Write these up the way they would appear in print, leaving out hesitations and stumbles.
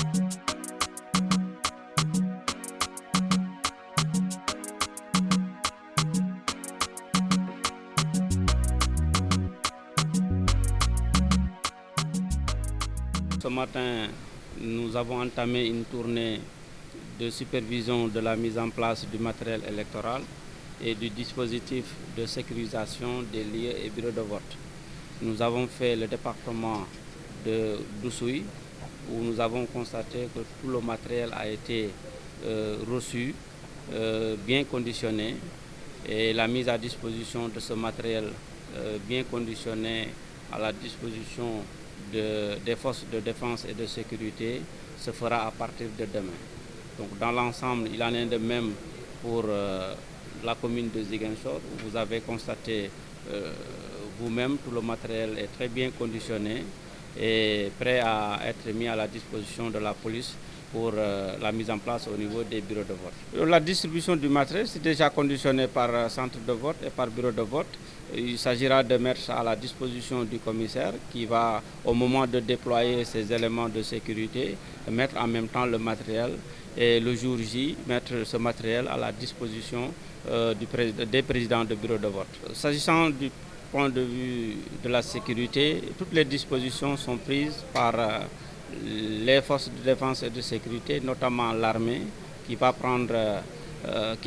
Ce matin, nous avons entamé une tournée de supervision de la mise en place du matériel électoral et du dispositif de sécurisation des lieux et bureaux de vote. Nous avons fait le département de d'Oussouye où nous avons constaté que tout le matériel a été reçu, bien conditionné, et la mise à disposition de ce matériel bien conditionné à la disposition des forces de défense et de sécurité se fera à partir de demain. Donc dans l'ensemble, il en est de même pour la commune de Ziguinchor, où vous avez constaté vous-même, tout le matériel est très bien conditionné et prêt à être mis à la disposition de la police pour la mise en place au niveau des bureaux de vote. La distribution du matériel, c'est déjà conditionné par centre de vote et par bureau de vote. Il s'agira de mettre à la disposition du commissaire qui va, au moment de déployer ces éléments de sécurité, mettre en même temps le matériel et le jour J, mettre ce matériel à la disposition des présidents de bureau de vote. S'agissant du point de vue de la sécurité, toutes les dispositions sont prises par les forces de défense et de sécurité, notamment l'armée, qui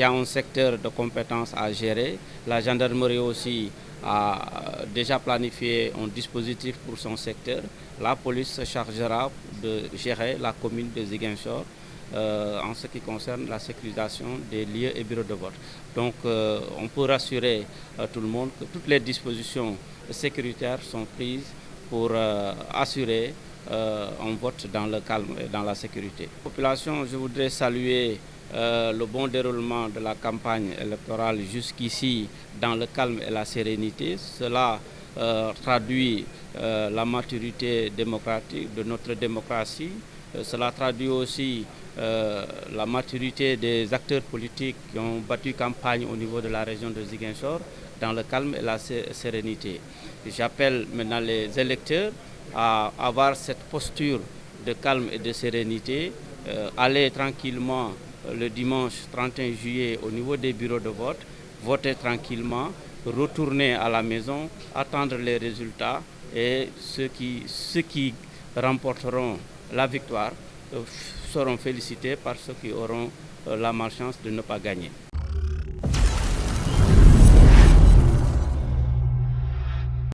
a un secteur de compétences à gérer. La gendarmerie aussi a déjà planifié un dispositif pour son secteur. La police se chargera de gérer la commune de Ziguinchor en ce qui concerne la sécurisation des lieux et bureaux de vote. Donc on peut rassurer tout le monde que toutes les dispositions sécuritaires sont prises pour assurer un vote dans le calme et dans la sécurité. Population, je voudrais saluer le bon déroulement de la campagne électorale jusqu'ici dans le calme et la sérénité. Cela traduit la maturité démocratique de notre démocratie. Cela traduit aussi la maturité des acteurs politiques qui ont battu campagne au niveau de la région de Ziguinchor dans le calme et la sérénité. J'appelle maintenant les électeurs à avoir cette posture de calme et de sérénité, aller tranquillement le dimanche 31 juillet au niveau des bureaux de vote, voter tranquillement, retourner à la maison, attendre les résultats et ceux qui remporteront la victoire seront félicités par ceux qui auront la malchance de ne pas gagner.